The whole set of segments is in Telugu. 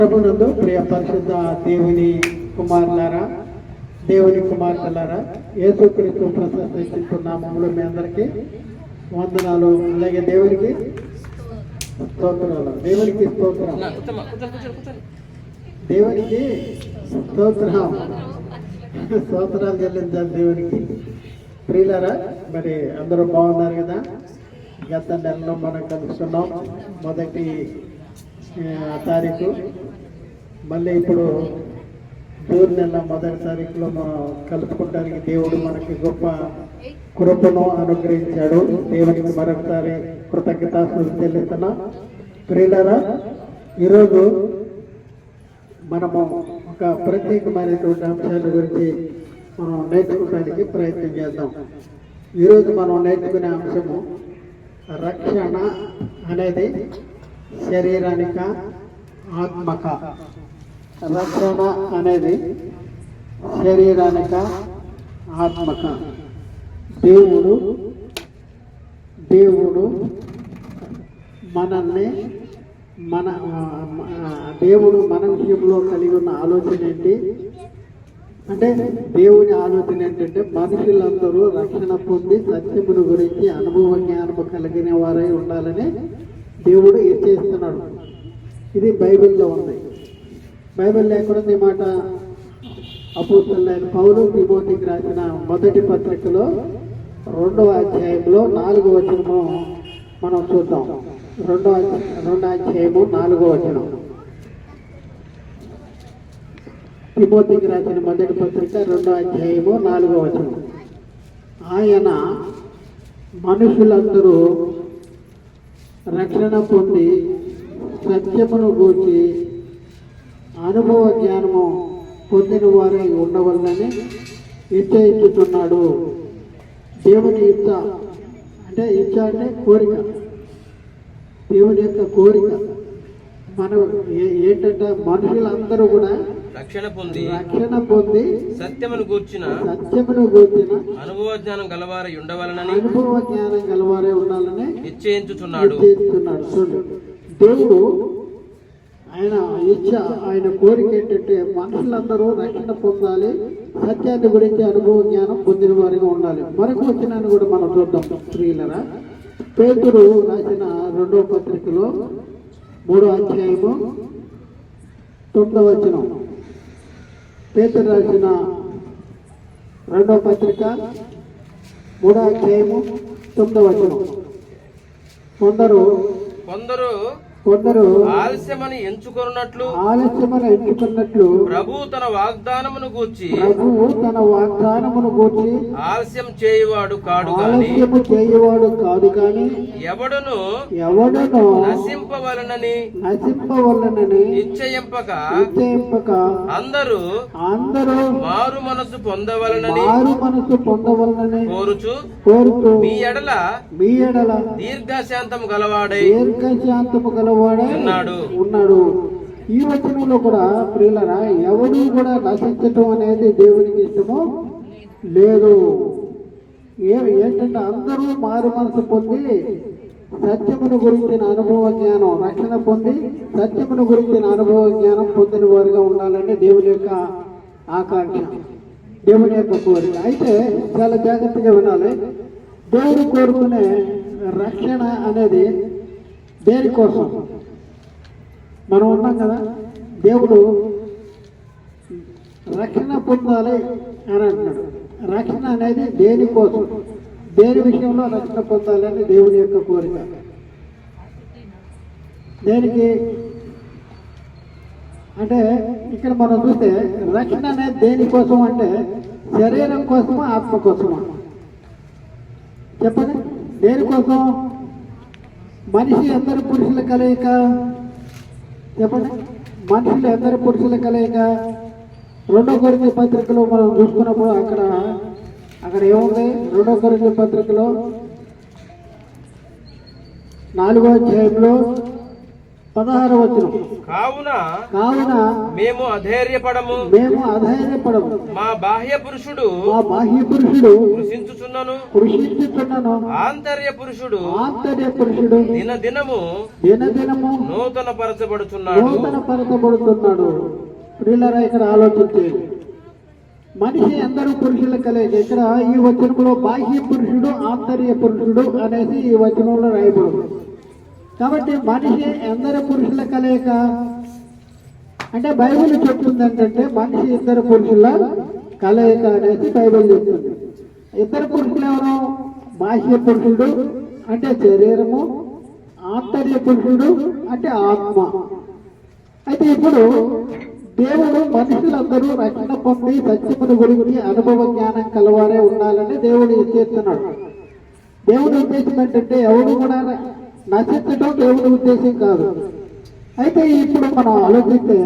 ప్రభునందు ప్రియ పరిశుద్ధ దేవుని కుమారులారా, దేవుని కుమార్తెలారా, యేసుక్రీస్తు ప్రశస్త నామములో మీ అందరికీ వందనాలు. అలాగే దేవునికి స్తోత్రాలు, దేవునికి స్తోత్రం, దేవునికి స్తోత్రం, స్తోత్రాలు చెల్లించాలి దేవునికి. ప్రియులారా, మరి అందరూ బాగున్నారు కదా? గత నెలలో మనం కలుసుకున్నాం, మొదటి తారీఖు. మళ్ళీ ఇప్పుడు జూన్ నెల మొదటి తారీఖులో మనం కలుపుకోవడానికి దేవుడు మనకి గొప్ప కృపను అనుగ్రహించాడు. దేవునికి మరొకసారి కృతజ్ఞతాస్తుతులు చెల్లిస్తున్నాం. ప్రియులారా, ఈరోజు మనము ఒక ప్రత్యేకమైనటువంటి అంశాల గురించి మనం నేర్చుకోవడానికి ప్రయత్నం చేద్దాం. ఈరోజు మనం నేర్చుకునే అంశము రక్షణ అనేది శరీరానిక ఆత్మక. రక్షణ అనేది శరీరానిక ఆత్మక. దేవుడు మనల్ని దేవుడు మన విషయంలో కలిగి ఉన్న ఆలోచన ఏంటి అంటే, దేవుని ఆలోచన ఏంటంటే మనుషులందరూ రక్షణ పొంది సత్యమును గురించి అనుభవ జ్ఞానము కలిగిన వారై ఉండాలని దేవుడు ఇచ్చేస్తున్నాడు. ఇది బైబిల్లో ఉంది. బైబిల్లో ఎక్కడుంది మాట? అపోస్తలుడైన పౌలు తిమోతికి రాసిన మొదటి పత్రికలో 2వ అధ్యాయంలో 4వ వచనము మనం చూద్దాం. 2వ అధ్యాయము 4వ వచనం. తిమోతికి రాసిన మొదటి పత్రిక 2వ అధ్యాయము 4వ వచనం. ఆయన మనుషులందరూ రక్షణ పొంది సత్యమును గూర్చి అనుభవ జ్ఞానము పొందిన వారై ఉండవల్లని ఇచ్చుతున్నాడు. దేవుని ఇచ్చ అంటే కోరిక, దేవుని యొక్క కోరిక మనం ఏంటంటే మనుషులందరూ కూడా రక్షణ పొంది సత్యమును గూర్చిన అనుభవ జ్ఞానం గలవారై ఉండాలని నిశ్చయించుచున్నాడు. దేవుడు ఆయన కోరిక ఏంటంటే మనుషులందరూ రక్షణ పొందాలి, సత్యాన్ని గురించి అనుభవ జ్ఞానం పొందిన వారిగా ఉండాలి. మరొక వచనాన్ని కూడా మనం చూద్దాం. ప్రియులరా, పేతురు రాసిన 2వ పత్రికలో 3వ అధ్యాయము 9వ వచనం. పేతురు రాసిన 2వ పత్రిక 3వ అధ్యాయము 9వ వచనం. కొందరు ఆలస్యమని ఎంచుకున్నట్లు ప్రభు తన వాగ్దానమును గూర్చి ఆలస్యం చేయువాడు కాడు కాని ఎవడును నశింపవలనని నిశ్చయింపక అందరూ మారు మనసు పొందవలనని కోరుచు మీ ఎడల దీర్ఘశాంతము గలవాడై ఉన్నాడు. ఈ వచనంలో కూడా ప్రియులరా, ఎవరు కూడా నశించటం అనేది దేవునికి ఇష్టము లేదు. ఏంటంటే అందరూ మారు మనసు పొంది సత్యమును గురించిన అనుభవ జ్ఞానం, రక్షణ పొంది సత్యమును గురించిన అనుభవ జ్ఞానం పొందిన వారుగా ఉండాలని దేవుని యొక్క ఆకాంక్ష, దేవుని యొక్క కోరిక. అయితే చాలా జాగ్రత్తగా వినాలి. దేవుడు కోరుకునే రక్షణ అనేది దేనికోసం? మనం ఉన్నాం కదా, దేవుడు రక్షణ పొందాలి అని అంటున్నాడు. రక్షణ అనేది దేనికోసం, దేని విషయంలో రక్షణ పొందాలి అని దేవుని యొక్క కోరిక. దేనికి అంటే ఇక్కడ మనం చూస్తే రక్షణ అనేది దేనికోసం అంటే శరీరం కోసమా ఆత్మ కోసమా? చెప్పండి, దేనికోసం? మనిషి అందరు పురుషుల కలయిక. చెప్పండి, మనుషులు అందరు పురుషుల కలయిక. 2వ కొరింథీ పత్రికలో మనం చూసుకున్నప్పుడు అక్కడ ఏముంది? 2వ కొరింథీ పత్రికలో 4వ అధ్యాయంలో 16వ వచనం. కావున కావున మేము అధైర్యపడము, మా బాహ్య పురుషుడు కృషించుచున్నను, ఆంతర్య పురుషుడు దినదినము నూతన పరచబడుతున్నాడు. ప్రియులారా, ఇక్కడ ఆలోచించేది మనిషి అందరూ పురుషుల కలయిక. ఇక్కడ ఈ వచనంలో బాహ్య పురుషుడు ఆంతర్య పురుషుడు అనేసి ఈ వచనంలో రాయబడింది. కాబట్టి మనిషి అందరు పురుషుల కలయిక అంటే బైబిల్ చెప్తుంది ఏంటంటే మనిషి ఇద్దరు పురుషుల కలయిక అనేసి బైబిల్ చెప్తుంది. ఇద్దరు పురుషులు ఎవరు? బాహ్య పురుషుడు అంటే శరీరము, ఆంతర్య పురుషుడు అంటే ఆత్మ. అయితే ఇప్పుడు దేవుడు మనుషులందరూ రక్షణ పొంది సత్యమును గురించి అనుభవ జ్ఞానం కలవారే ఉండాలని దేవుడు చేస్తున్నాడు. దేవుడి ఉద్దేశం ఏంటంటే ఎవడు కూడా నశించడం దేవుడి ఉద్దేశం కాదు. అయితే ఇప్పుడు మనం ఆలోచిస్తే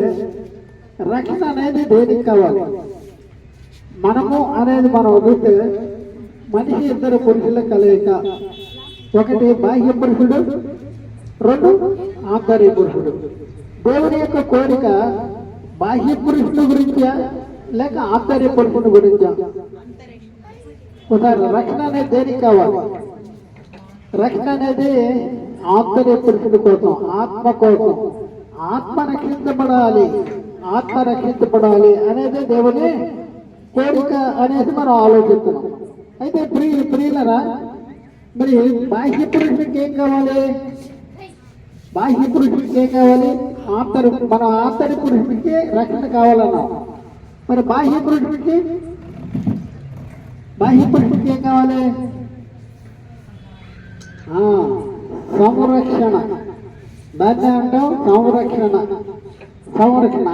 రక్షణ అనేది దేనికి కావాలి? మనము అనేది మనం వదిలితే మనిషి ఇద్దరు పురుషుల కలయిక. ఒకటి బాహ్య పురుషుడు, రెండు ఆంతర్య పురుషుడు. దేవుని యొక్క కోరిక బాహ్య పురుషుని గురించా లేక ఆంతర్య పురుషుని గురించా? ఒకసారి రక్షణ అనేది దేనికి కావాలి? రక్షణ అనేది ఆంతర్య పురుషుడి కోసం, ఆత్మ కోసం. ఆత్మ రక్షించబడాలి అనేది దేవుని కోరిక అనేది మనం ఆలోచిస్తున్నాం. అయితే ప్రియులరా, మరి బాహ్య పురుషుడికి ఏం కావాలి? మన ఆంతర్య పురుషుడికి రక్షణ కావాలన్నాం. మరి బాహ్య పురుషుడికి ఏం కావాలి? సంరక్షణ. దాన్ని అంటాం సంరక్షణ.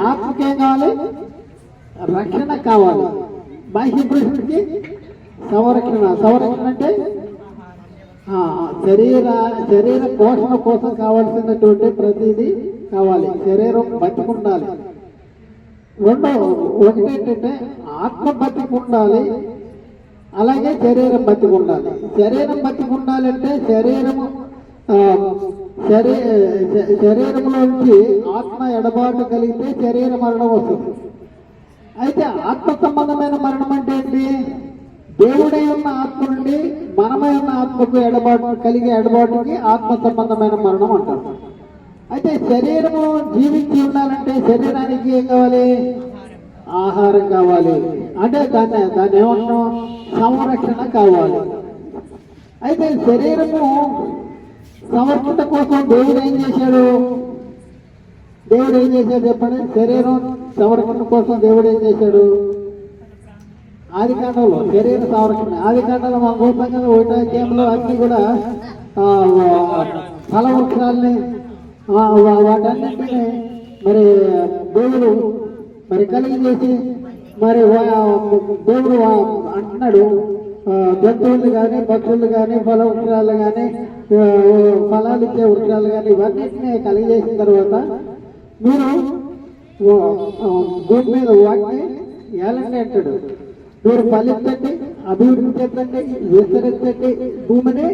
ఆత్మకి ఏం కావాలి? రక్షణ కావాలి. బాహ్య పురుషుడికి సంరక్షణ అంటే శరీర పోషణ కోసం కావాల్సినటువంటి ప్రతిదీ కావాలి. శరీరం బతికుండాలి. ఒకటేంటంటే ఆత్మ బతికుండాలి, అలాగే శరీరం బతికుండాలి. శరీరం బతికుండాలంటే శరీరంలోంచి ఆత్మ ఎడబాటు కలిగితే శరీర మరణం వస్తుంది. అయితే ఆత్మ సంబంధమైన మరణం అంటే ఏంటి? దేవుడై ఉన్న ఆత్మ నుండి మనమై ఉన్న ఆత్మకు ఎడబాటుకి ఆత్మ సంబంధమైన మరణం అంటారు. అయితే శరీరము జీవించి ఉండాలంటే శరీరానికి ఏం కావాలి? ఆహారం కావాలి. అంటే దాన్ని ఏమంటున్నాం? సంరక్షణ కావాలి. అయితే శరీరము సంరక్షణ కోసం దేవుడు ఏం చేశాడు చెప్పండి? శరీరం సంరక్షణ కోసం దేవుడు ఏం చేశాడు? ఆదికాండంలో శరీర సంరక్షణ. ఆదికాండంలో మనం చూస్తాం కదా, 1వ అధ్యాయంలో అన్ని కూడా ఫల వృక్షాలని వాటన్నింటినీ మరి దేవుడు కలిగి చేసి దేవుడు అంటున్నాడు, జంతువులు కానీ పక్షులు కానీ ఫల వృక్షాలు కానీ ఫలాలు ఇచ్చే వృక్షాలు కానీ ఇవన్నింటినీ కలిగజేసిన తర్వాత మీరు భూమి మీద వాటిని ఏలండి అంటాడు. మీరు ఫలించండి, అభివృద్ధి చెందండి, విస్తరించండి, భూమిని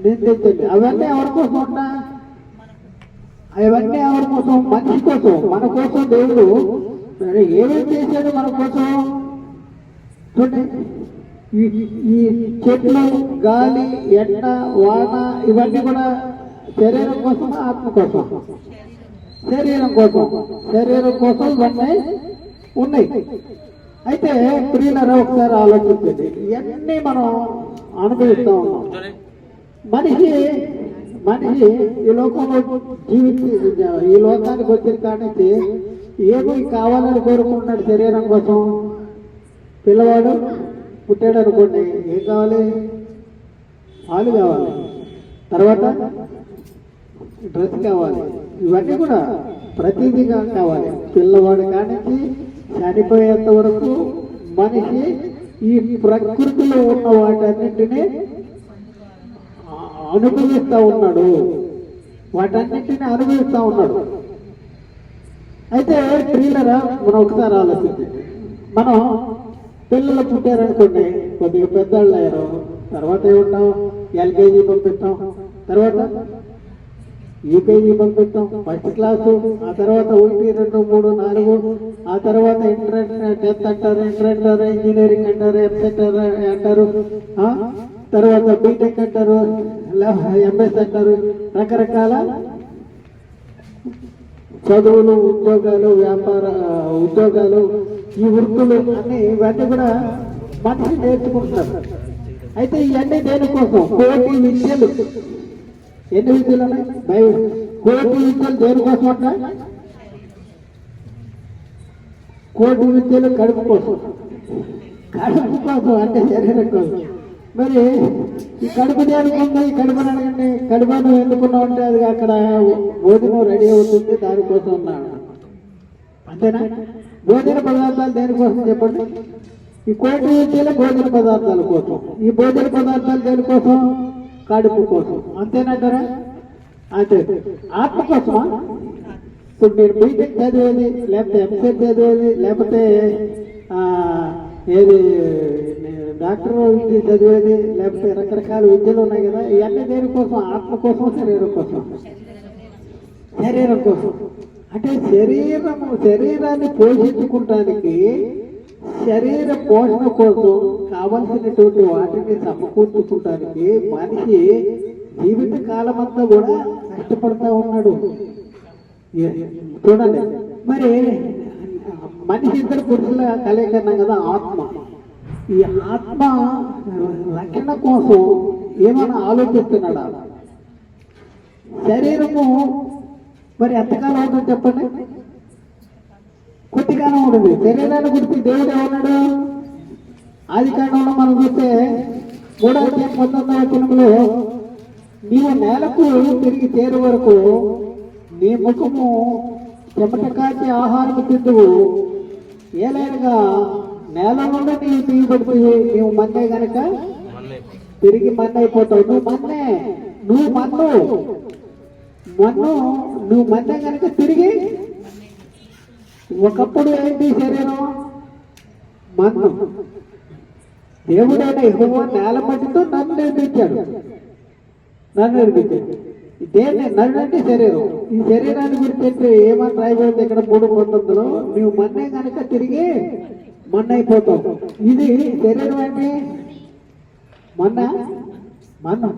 నిందించండి. అవన్నీ ఎవరి కోసం ఉన్నా? అవన్నీ ఎవరి కోసం? మనిషి కోసం, మన కోసం. దేవుడు ఏమేమి చేశాడు మన కోసం? చూడండి, ఈ చెట్లు, గాలి, ఎండ, వాన ఇవన్నీ కూడా శరీరం కోసం, ఆత్మ కోసం? శరీరం కోసం ఇవన్నీ ఉన్నాయి. అయితే ప్రియులారా, ఒకసారి ఆలోచించండి. ఇవన్నీ మనం అనుభవిస్తూ ఉన్నాం. మనిషి ఈ లోకంలో ఈ లోకానికి వచ్చిన కానించి ఏమో కావాలని కోరుకుంటున్నాడు శరీరం కోసం. పిల్లవాడు పుట్టాడు అనుకోండి, ఏం కావాలి? పాలు కావాలి, తర్వాత డ్రెస్ కావాలి, ఇవన్నీ కూడా ప్రతిదీగా కావాలి. పిల్లవాడు కానించి చనిపోయేంత వరకు మనిషి ఈ ప్రకృతిలో ఉన్న వాటన్నింటినీ అనుభవిస్తూ ఉన్నాడు. అయితే ప్రియులరా, మనం ఒకసారి ఆలోచించండి. మనం పిల్లలు పుట్టారనుకోండి, కొద్దిగా పెద్దవాళ్ళు అయ్యారు, తర్వాత ఏముంటాం? LKG పంపిస్తాం, తర్వాత యూకేజీ పంపిస్తాం, ఫస్ట్ క్లాసు, ఆ తర్వాత 1, 2, 3, 4, ఆ తర్వాత ఇంటర్ 10th అంటారు, ఇంటర్ అంటారు, ఇంజనీరింగ్ అంటారు, ఎంసెట్ అంటారు, తర్వాత బీటెక్ అంటారు, ఎంఎస్ అంటారు, రకరకాల చదువులు, ఉద్యోగాలు, వ్యాపార ఉద్యోగాలు, ఈ వృత్తులు అన్ని ఇవన్నీ కూడా మనిషి నేర్చుకుంటున్నారు. అయితే ఇవన్నీ దేనికోసం? కోటి విద్యలు. ఎన్ని విద్యలు ఉన్నాయి? కోటి విద్యలు దేనికోసం అంట? కోటి విద్యలు కడుపు కోసం. కడుపు కోసం అంటే శరీరం కోసం. మరి ఈ కడుపు దేనికుంది? ఈ కడుపుని అడగండి. కడుపును ఎందుకున్నావు అంటే అది అక్కడ భోజనం రెడీ అవుతుంది, దానికోసం ఉన్నాడు. అంతేనా? భోజన పదార్థాలు దేనికోసం చెప్పండి? ఈ కోటి విద్యలు భోజన పదార్థాల కోసం. ఈ భోజన పదార్థాలు దేనికోసం? కడుపు కోసం. అంతేనంటారా? అంతే. ఆత్మ కోసమా? ఇప్పుడు నేను బీటెక్ చదివేది, లేకపోతే ఎంసెట్ చదివేది, లేకపోతే ఏది డాక్టర్ చదివేది, లేకపోతే రకరకాల విద్యలు ఉన్నాయి కదా, ఇవన్నీ దేనికోసం? ఆత్మ కోసం, శరీరం కోసం. శరీరం కోసం అంటే శరీరాన్ని పోషించుకుంటానికి, శరీర పోషణ కోసం కావలసినటువంటి వాటిని సమకూర్చుకుంటానికి మనిషి జీవిత కాలం అంతా కూడా కష్టపడతా ఉన్నాడు. చూడండి, మరి మనిషి ఇద్దరు పురుషుల కలయికన్నాం కదా ఆత్మ. ఈ ఆత్మ రక్షణ కోసం ఏమైనా ఆలోచిస్తున్నాడా? శరీరము మరి ఎంతకాలం అవుతుంది చెప్పండి? కొద్దిగానే ఉంటుంది. శరీరాన్ని గురించి దేవుడు ఏమన్నాడు? ఆది కాండంలో మనం చూస్తే 3వ అధ్యాయం 19వ వచనంలో, నీవు నేలకు తిరిగి చేరు వరకు నీ ముఖము చెమట కాచి ఆహారము తిందువు, ఏలైనగా నేల నుండి నీవు తీయబడిపోయి నీవు మన్నే గనక తిరిగి మన్నైపోతావు. నువ్వు మన్నే గనక తిరిగి. ఒకప్పుడు ఏంటి శరీరం? మన్ను. దేవుడైన యెహోవా నేల మట్టితో నన్ను నిర్మించాడు. దేన్ని? నన్ను అంటే శరీరం. ఈ శరీరాన్ని గురించి ఏమని రాయబడింది ఇక్కడ 3:19లో? నువ్వు మన్నే కనుక తిరిగి మన్నైపోతావు. ఇది శరీరం ఏంటి? మన్ను.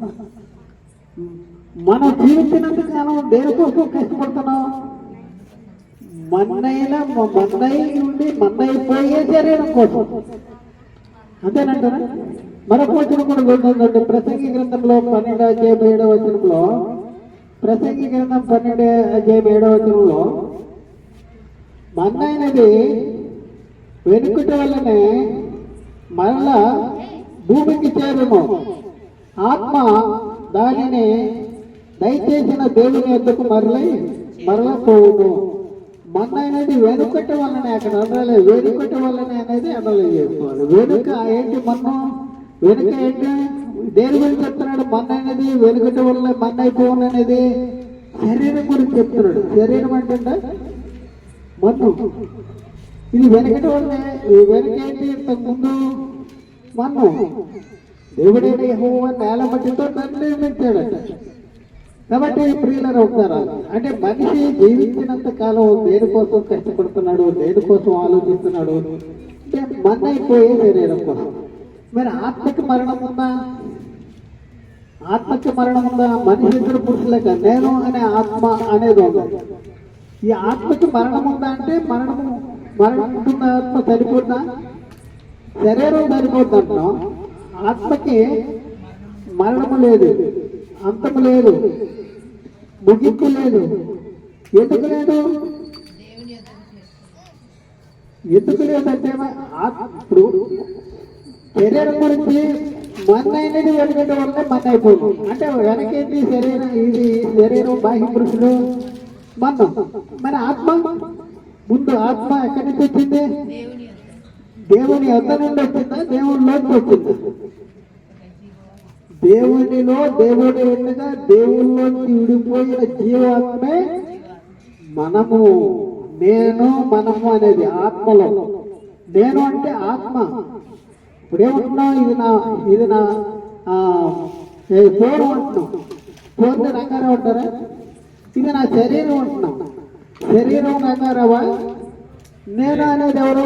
మనం జీవించినంత కాలం దేనికోసం కష్టపడుతున్నాం? మన్నైపోయే శరీరం కోసం. అంతేనంటారా? మరొక వచనం కూడా వెళ్తుందండి. ప్రసంగి గ్రంథంలో 12వ అధ్యాయం 7వ వచనంలో, ప్రసంగి గ్రంథం 12వ అధ్యాయం 7వ వచనంలో, మన్నైనది వెనుకట వల్లనే మరలా భూమికి చేరును, ఆత్మ దానిని దయచేసిన దేవుని యొద్దకు మరలా పోవును. మన్నైనది వెనుకట వల్లనే, అక్కడ అనలేదు వెనుకట వల్లనే అనేది అనలేదు చేసుకోవాలి. వెనుక ఏంటి? మన్ను. వెనుక ఏంటి? దేని గురించి చెప్తున్నాడు? మన్నైనది వెనుకట వల్ల మన్నైపోవును అనేది శరీరం గురించి చెప్తున్నాడు. శరీరం అంటే మన్ను. ఇది వెనకటి వల్లనే. వెనుక ఏంటి? ఇంతకుముందు మన్ను. దేవుడైన యెహోవా నేల మట్టితో నన్ను నిర్మించాడట. కాబట్టి ప్రియులను ఒకసారి అంటే మనిషి జీవించినంత కాలం దేనికోసం కష్టపడుతున్నాడు, దేనికోసం ఆలోచిస్తున్నాడు అంటే మన్నైపోయే శరీరం కోసం. మరి ఆత్మకి మరణం ఉందా? మనిషి ఇద్దరు పురుషులక నేను అనే ఆత్మ అనేది ఉంది. ఈ ఆత్మకి మరణం ఉందా అంటే మరణం ఉంటున్న ఆత్మ సరిపోతుందా? శరీరం సరిపోద్ది అంటున్నాం. ఆత్మకి మరణము లేదు, అంతము లేదు, ముగింపు లేదు. ఎందుకు లేదు? లేదంటే ఇప్పుడు శరీరం గురించి మన్నైనది వెనుకటి వల్ల మన్నైపోయింది అంటే వెనకేంటి? శరీరం. ఇది శరీరం బాహ్య పురుషుడు మన్ను. మన ఆత్మ ముందు. ఆత్మ ఎక్కడి నుంచి వచ్చింది? దేవుని వద్ద నుండి వచ్చిందా? దేవునిలోకి వచ్చిందా? దేవునిలో దేవుడు ఉండగా దేవుల్లోకి విడిపోయిన జీవాత్మే మనము. మనము అనేది ఆత్మలో. నేను అంటే ఆత్మ. ఇప్పుడేమంటున్నావు? ఇది నా ఫోన్ అంటున్నాం. ఫోన్ రంగారే ఉంటారా? ఇది నా శరీరం అంటున్నాం. శరీరం నగారవా? నేను అనేది ఎవరు?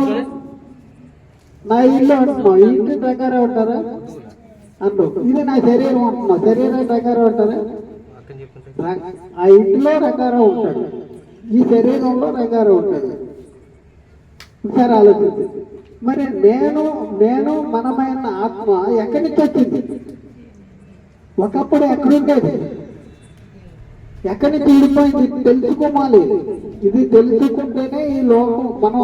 నా ఇల్లు అంటున్నావు. ఈ ఇంటి దగ్గర ఉంటారా అంటావు. ఇది నా శరీరం అంటున్నావు. శరీరం దగ్గర ఉంటారా? ఆ ఇంటిలో రంగారావు ఉంటాడు, ఈ శరీరంలో రంగారావు ఉంటాడు. ఒకసారి ఆలోచించి, మరి నేను మనమైన ఆత్మ ఎక్కడి నుంచి వచ్చింది? ఒకప్పుడు ఎక్కడుండేది? ఎక్కడి నుంచి ఊడిపోయింది? తెలుసుకోవాలి. ఇది తెలుసుకుంటేనే ఈ లోకం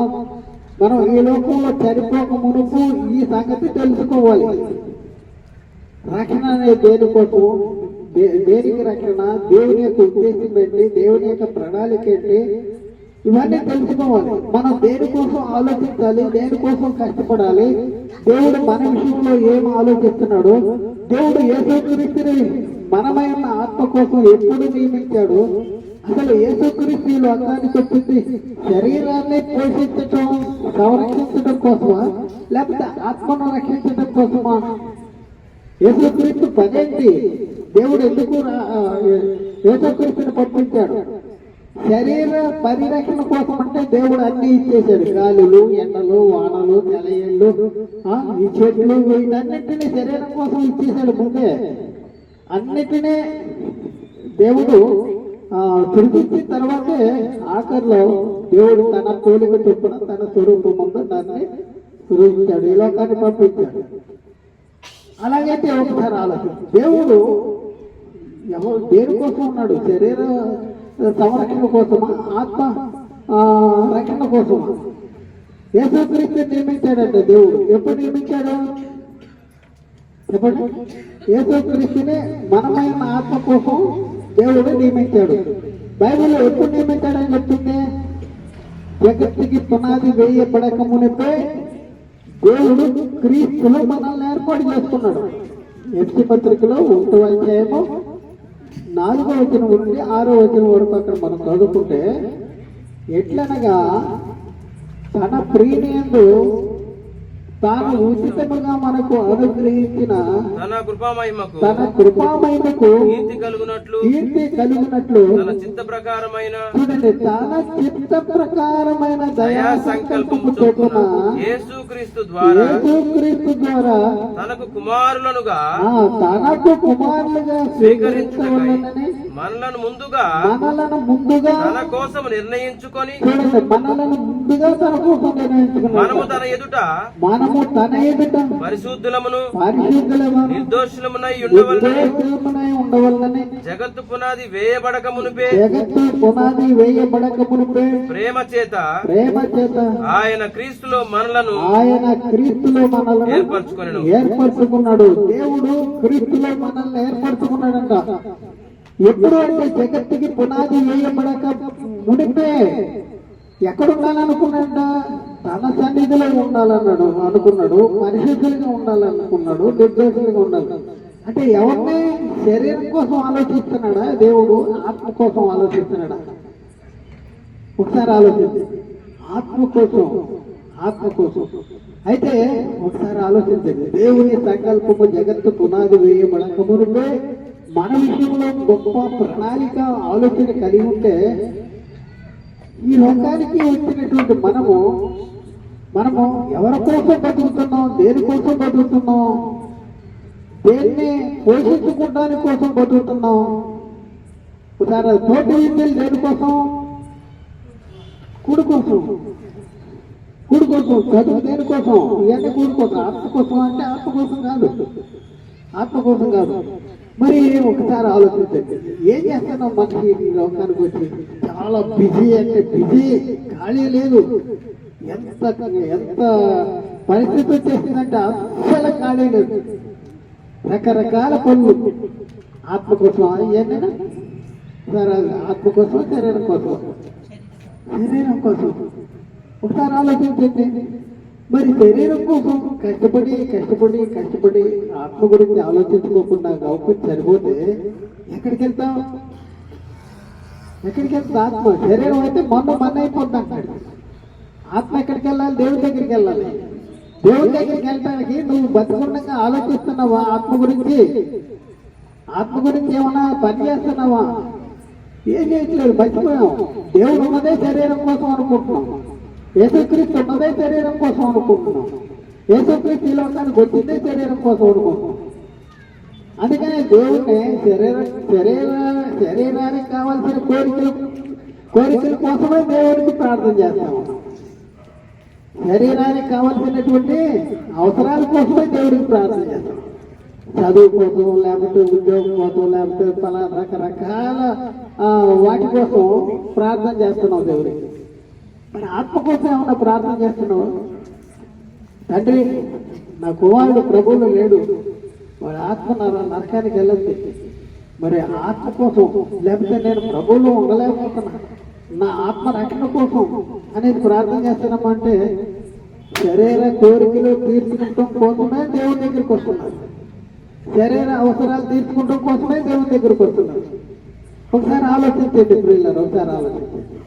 మనం ఈ లోకంలో చనిపోక మునుపు ఈ సంగతి తెలుసుకోవాలి. రక్షణ అనేది దేనికోసం? దేనికి రక్షణ? దేవుని యొక్క ఉద్దేశం ఏంటి? దేవుని యొక్క ప్రణాళిక ఏంటి? ఇవన్నీ తెలుసుకోవాలి. మనం దేనికోసం ఆలోచించాలి, దేనికోసం కష్టపడాలి, దేవుడు మన విషయంలో ఏం ఆలోచిస్తున్నాడు, దేవుడు యేసుక్రీస్తుని మనమైన ఆత్మ కోసం ఎప్పుడు నియమించాడు, అసలు యేసుక్రీస్తు ఈ లోకానికి వచ్చింది శరీరాన్ని పోషించటం, సంరక్షించడం కోసమా, లేకపోతే ఆత్మను రక్షించడం కోసమా? యేసుక్రీస్తు పదేంటి? దేవుడు ఎందుకు యేసుక్రీస్తుని పంపించాడు? శరీర పరిరక్షణ కోసం. అంటే దేవుడు అన్ని ఇచ్చేశాడు. గాలులు, ఎండలు, వానలు, తెలయేళ్ళు, ఈ చెట్లు, వీటన్నిటినీ శరీరం కోసం ఇచ్చేశాడు ముందే. అన్నిటినీ దేవుడు సృష్టించిన తర్వాతే ఆఖరిలో దేవుడు తన పోలిక చొప్పున తన స్వరూపం ముందు దాన్ని సృష్టించాడు, ఈ లోకాన్ని పంపించాడు. అలాగైతే ఒకసారి ఆలోచన, దేవుడు ఎవరు దేనికోసం ఉన్నాడు? శరీర సంరక్షణ కోసమా, ఆత్మ రక్షణ కోసమా? యేసుక్రీస్తు నియమించాడంటే దేవుడు. ఎప్పుడు నియమించాడు చెప్పండి? యేసుక్రీస్తుని మనమైన ఆత్మ కోసం దేవుడు నియమించాడు. బైబిల్లో ఎప్పుడు నియమించాడని చెప్తుంది? జగత్తుకి పునాది వేయబడక మునిపే దేవుడు క్రీస్తులో మనల్ని ఏర్పాటు చేసుకున్నాడు. ఎఫ్సీ పత్రికలో 1వ అధ్యాయము 4వ వచనం నుండి 6వ వచనం వరకు అక్కడ మనం చదువుకుంటే, ఎట్లనగా తన ప్రియనందు తాను ఉచితముగా మనకు అనుగ్రహించిన తన కృపామహిమకు కీర్తి కలుగునట్లు తన చిత్త ప్రకారమైన చూడండి, తన చిత్త ప్రకారమైన దయా సంకల్పము చొప్పున యేసుక్రీస్తు ద్వారా తనకు కుమారులుగా స్వీకరించవలెనని మనలను ముందుగా తన కోసం నిర్ణయించుకొని, చూడండి, మనలను ముందుగా తన కోసం నిర్ణయించుకున్నాడు. మనము తన ఎదుట పరిశుద్ధులమును నిర్దోషులమునై ఉండవలనని జగత్తు పునాది వేయబడక మునుపే ప్రేమ చేత ఆయన క్రీస్తులో మనలను ఏర్పరచుకున్నాడు. దేవుడు క్రీస్తులో మనల్ని ఏర్పరచుకున్నాడంట. ఎప్పుడు అంటే జగత్తుకి పునాది వేయబడక మునిపే ఎక్కడ ఉండాలనుకున్నాడ? తన సన్నిధిలో అనుకున్నాడు, పరిశుద్ధులుగా ఉండాలనుకున్నాడు, నిర్దోషులుగా ఉండాలి. అంటే ఎవరిని? శరీరం కోసం ఆలోచిస్తున్నాడా దేవుడు? ఆత్మ కోసం ఆలోచిస్తున్నాడా? ఒకసారి ఆలోచించండి. ఆత్మ కోసం అయితే ఒకసారి ఆలోచించండి. దేవుని సంకల్పము జగత్తు పునాది వేయబడక మునుపే మన విషయంలో గొప్ప ప్రణాళిక ఆలోచన కలిగి ఉంటే, ఈ లోకానికి వచ్చినటువంటి మనము ఎవరి కోసం బతుకుతున్నాం? దేనికోసం బతుకుతున్నాం? దేన్ని పోషించుకోవడానికి కోసం బతుకుతున్నాం? ఒకసారి తోటి విద్యలు దేనికోసం? కూడు కోసం. చదువు దేనికోసం? ఇవన్నీ కూడు కోసం. ఆత్మ కోసం అంటే ఆత్మ కోసం కాదు. మరి ఒకసారి ఆలోచించండి, ఏం చేస్తున్నాం? మనిషి ఈ లోకానికి వచ్చి చాలా బిజీ, అంటే బిజీ, ఖాళీ లేదు. ఎంత పరిస్థితి వచ్చేసిందంటే అస్సలు ఖాళీ లేదు. రకరకాల పనులు ఆత్మ కోసం. ఏమైనా సరే, ఆత్మ కోసం, శరీరం కోసం. ఒకసారి ఆలోచించండి. మరి శరీరం కోసం కష్టపడి ఆత్మ గురించి ఆలోచించుకోకుండా గౌపం సరిపోతే ఎక్కడికి వెళ్తాం? ఆత్మ. శరీరం అయితే మన అయిపోద్ది అంటాడు. ఆత్మ ఎక్కడికి వెళ్ళాలి? దేవుడి దగ్గరికి వెళ్ళాలి. దేవుడి దగ్గరికి వెళ్ళడానికి నువ్వు బతుకుండగా ఆలోచిస్తున్నావా? ఆత్మ గురించి ఏమన్నా పని చేస్తున్నావా? ఏం చేయట్లేదు, మర్చిపోయాం. దేవుడు ఉన్నదే శరీరం కోసం అనుకుంటున్నాం, యేసుక్రీస్తు ఉన్నదే శరీరం కోసం అనుకుంటున్నాం, యేసుక్రీస్తు ఈ లోకానికి వచ్చిందే శరీరం కోసం అనుకుంటున్నాం. అందుకనే దేవుడిని శరీరానికి కావాల్సిన కోరికల కోసమే దేవుడికి ప్రార్థన చేస్తాము. శరీరానికి కావాల్సినటువంటి అవసరాల కోసమే దేవుడికి ప్రార్థన చేస్తాం. చదువు కోసం, లేకపోతే ఉద్యోగం కోసం, లేకపోతే రకరకాల వాటి కోసం ప్రార్థన చేస్తున్నావు దేవుడికి. మరి ఆత్మ కోసం ఏమన్నా ప్రార్థన చేస్తున్నావు? తండ్రి, నా కుమారుడు ప్రభువులో లేడు, వాడి ఆత్మ నరకానికి వెళ్ళద్ది, మరి ఆత్మ కోసం, లేకపోతే నేను ప్రభువులో ఉండలేకపోతున్నా, నా ఆత్మ రక్షణ కోసం అనేది ప్రార్థన చేస్తున్నామంటే శరీర కోరికలు తీర్చుకుంటాం కోసమే దేవుని దగ్గరికి వస్తున్నారు, శరీర అవసరాలు తీర్చుకుంటాం కోసమే దేవుని దగ్గరికి వస్తున్నారు. ఒకసారి ఆలోచించండి ప్రియులారా, ఒకసారి ఆలోచించండి.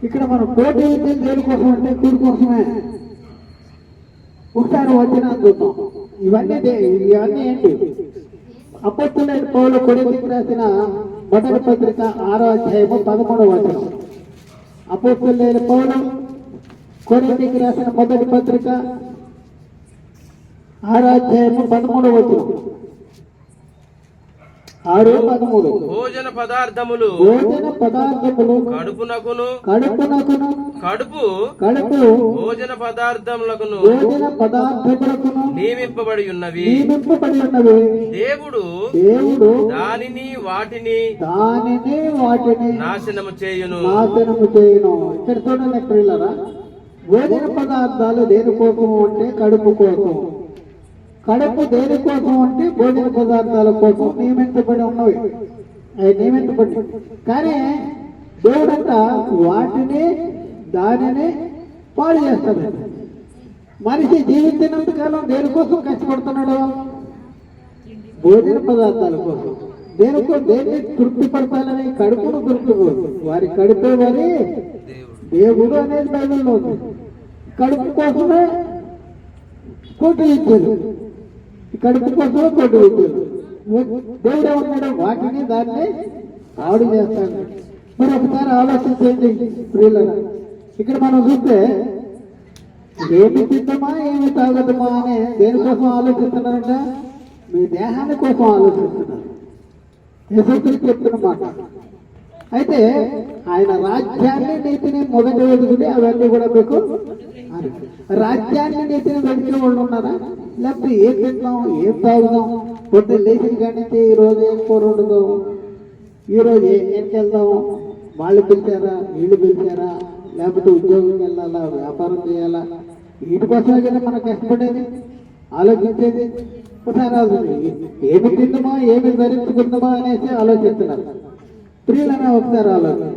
ఇక్కడ మనం కోటి విద్యలు దేని కోసం అంటే కూడి కోసమే. ఒకసారి వచ్చిన చూద్దాం. ఇవన్నీ ఏంటి? అపొస్తలుడైన పౌలు కొరింథీయులకు రాసిన మొదటి పత్రిక 6వ అధ్యాయము 11వ వచనం. అపొస్తలుడైన పౌలు కొరింథీయులకు రాసిన మొదటి పత్రిక 6వ అధ్యాయము 13వ వచనం. 6:13. భోజన పదార్థములు కడుపునకును కడుపు భోజన పదార్థములకును నియమింపబడి ఉన్నవి. దేవుడు దానిని వాటిని నాశనము చేయును. ఇక్కడ చూడండి ప్రియులారా, భోజన పదార్థాలు దేనికోసం అంటే కడుపు కోసం, కడుపు దేనికోసం అంటే భోజన పదార్థాల కోసం నియమించబడి ఉన్నవి, అవి నియమించబడి. కానీ దేవుడంట దానిని పాడు చేస్తాడు. మనిషి జీవించినంత కాలం దేనికోసం కష్టపడుతున్నాడు? భోజన పదార్థాల కోసం. దేన్ని తృప్తిపడతాలని? కడుపును తృప్తిపోదు. వారి కడుపే వారి దేవుడు అనేది బైబిల్లో ఉంది. కడుపు కోసమే కోటి ఇచ్చారు, కడుపు కోసమే కోటి ఇచ్చారు. దేవుడు ఏమన్నాడు? వాటిని దాన్ని పాడు చేస్తాడు. మరి ఒకసారి ఆలోచించండి ప్రియులారా, ఇక్కడ మనం చూస్తే ఏమి తింటామా ఏమి తాగదమా అనే దేనికోసం ఆలోచిస్తున్నారంట? మీ దేహాన్ని కోసం ఆలోచిస్తున్నారు. యేసుక్రీస్తు చెప్తున్నమాట. అయితే ఆయన రాజ్యాన్ని నీతిని మొదటి వెతుకుని అవన్నీ కూడా మీకు రాజ్యాన్ని నీతిని వెతికిన వాళ్ళు ఉన్నారా? లేకపోతే ఏం తింటాం ఏం తాగుదాం, పొద్దున్న లేచిన కానించి ఈరోజు ఏం కూర వండుదాం, ఈరోజు ఏమికి వెళ్దాం, వాళ్ళు పిలిచారా వీళ్ళు పిలిచారా, లేకపోతే ఉద్యోగం వెళ్ళాలా వ్యాపారం చేయాలా, వీటి కోసమే కదా మనం కష్టపడేది ఆలోచించేది. ఒకసారి ఏమి తిందామా ఏమి ధరించుకుందామా అనేసి ఆలోచిస్తున్నారు. ప్రియులైనా ఒకసారి ఆలోచన.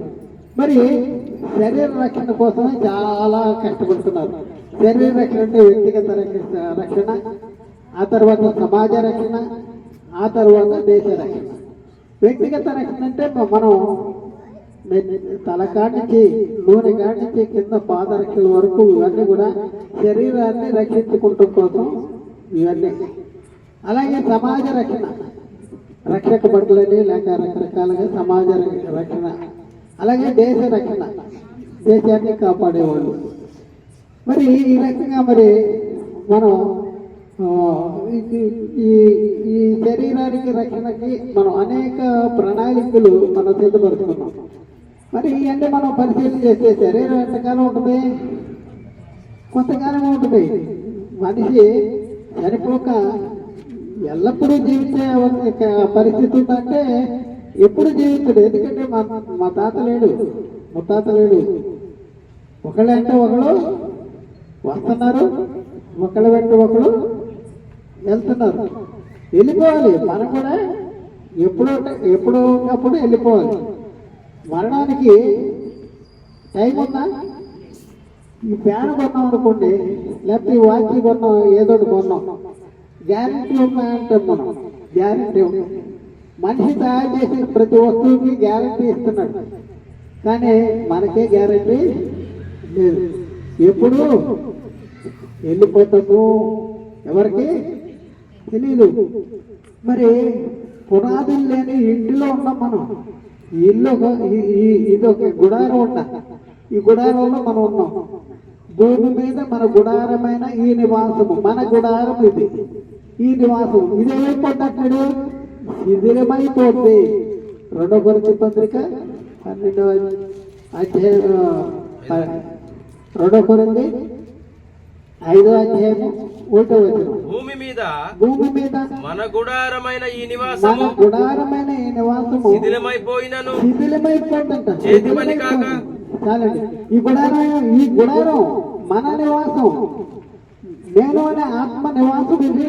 మరి శరీర రక్షణ కోసమే చాలా కష్టపడుతున్నారు. శరీర రక్షణ అంటే వ్యక్తిగత రక్షణ, ఆ తర్వాత సమాజ రక్షణ, ఆ తర్వాత దేశ రక్షణ. వ్యక్తిగత రక్షణ అంటే మనం తలకాడికి నూనె కాడికి కింద పాదరక్షల వరకు ఇవన్నీ కూడా శరీరాన్ని రక్షించుకుంటూ కోసం ఇవన్నీ. అలాగే సమాజ రక్షణ, రక్షక బట్టలని లేక రకరకాలుగా సమాజ రక్షణ. అలాగే దేశ రక్షణ, దేశాన్ని కాపాడేవాళ్ళు. మరి ఈ రకంగా మరి మనం ఈ శరీరానికి రక్షణకి మనం అనేక ప్రణాళికలు మనం సిద్ధపడుతున్నాం. మరి ఇవన్నీ మనం పరిశీలన చేస్తే శరీరం ఎంతకాలం ఉంటుంది? కొంతకాలం ఉంటుంది. మనిషి చనిపోక ఎల్లప్పుడూ జీవించే పరిస్థితి ఉందంటే ఎప్పుడు జీవించడు. ఎందుకంటే మా తాత లేడు, ముత్తాత లేడు. ఒకళ్ళంటే ఒకళ్ళు వస్తున్నారు, ఒకళ్ళ వెంట ఒకళ్ళు వెళ్తున్నారు. వెళ్ళిపోవాలి. మనం కూడా ఎప్పుడో అప్పుడు వెళ్ళిపోవాలి. మరణానికి టైం ఉందా? ఈ ఫ్యాన్ కొన్నాం అనుకోండి, లేకపోతే ఈ వాచ్ కొన్నాం, ఏదో కొన్నాం, గ్యారెంటీ ఉన్నాయంటే మనం గ్యారెంటీ ఉంది. మనిషి తయారు చేసే ప్రతి వస్తువుకి గ్యారెంటీ ఇస్తున్నాడు, కానీ మనకే గ్యారెంటీ లేదు. ఎప్పుడు వెళ్ళిపోతాము ఎవరికి తెలియదు. మరి పునాదులు లేని ఇంటిలో ఉన్నాం మనం. ఇల్లు ఇది ఒక గుడారం ఉండ. ఈ గుడారంలో మనం ఉన్నాం. భూమి మీద మన గుడారమైన ఈ నివాసము, మన గుడారం ఇది. ఈ నివాసం ఇదేమైపోతాడు, శిథిలమైపోద్ది. 2 కొరింథీ పత్రిక 12వ అధ్యాయం, 2 కొరింథీ 5వ అధ్యాయము 1వ వచనం. భూమి మీద మన గుడారమైన ఈ నివాసము శిథిలమైపోయినను శిథిలమైపోతుంట. చేతి పని కాక. చాలండి. ఈ గుడారం మన నివాసం. నేను అనే ఆత్మ నివాసం ఇది.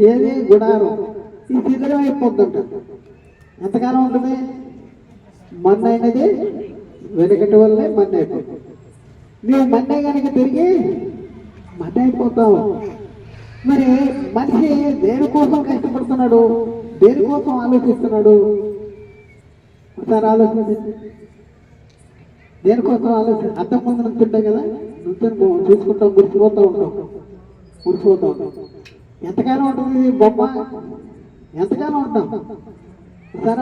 ఏది గుడారం ఈ శిథిలమైపోతుంట. ఎంతకాలం ఉంటుంది? మన్నైనది వెనకటి వల్లే మన్న అయిపోతుంది. నువ్వు మన్నే కనుక తిరిగి మన్న అయిపోతావు. మరి మనిషి దేనికోసం కష్టపడుతున్నాడు, దేనికోసం ఆలోచిస్తున్నాడు? ఒకసారి ఆలోచించండి. దేనికోసం అర్థం ముందు నుంచుంటాం కదా, నుంచుని చూసుకుంటాం, మురిసిపోతూ ఉంటాం. ఎంతకాలం ఉంటుంది ఈ బొమ్మ? ఎంతకాలం ఉంటాం? ఒకసారి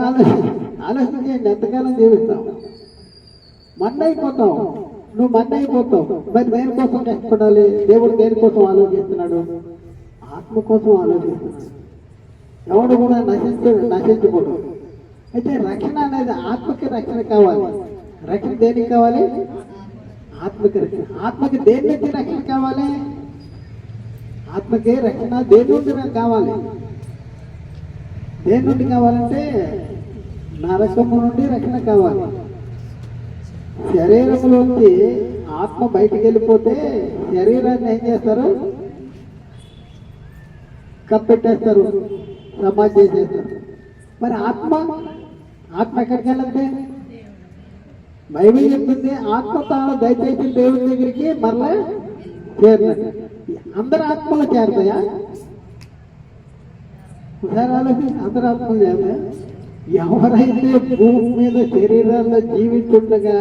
ఆలోచన చేయండి. ఎంతకాలం జీవిస్తాం? మన్న అయిపోతావు. నువ్వు మన్న అయిపోతావు. మరి దేనికోసం కష్టపడాలి? దేవుడు దేనికోసం ఆలోచిస్తున్నాడు? ఆత్మ కోసం ఆలోచిస్తున్నాడు. ఎవడు కూడా నశించకూడదు. అయితే రక్షణ అనేది ఆత్మకి రక్షణ కావాలి. రక్షణ దేనికి కావాలి? ఆత్మకి రక్షణ. ఆత్మకి దేని నుంచి రక్షణ కావాలి? ఆత్మకి రక్షణ దేని నుండి కావాలి? దేని నుండి కావాలంటే నరకము నుండి రక్షణ కావాలి. శరీరంలోంచి ఆత్మ బయటికి వెళ్ళిపోతే శరీరాన్ని ఏం చేస్తారు? కప్పెట్టేస్తారు, సమాధి చేసేస్తారు. మరి ఆత్మ ఎక్కడికి వెళ్ళంటే బైబిల్ చెప్తుంది, ఆత్మ తాను దయచేసి దేవుని దగ్గరికి మరలా చేరినట్టు. అందరు ఆత్మలు చేరతాయా? ఒకసారి ఆలోచించి, అందరు ఆత్మలు చేరతాయా? ఎవరైతే భూమి మీద శరీరాల్లో జీవించుండగా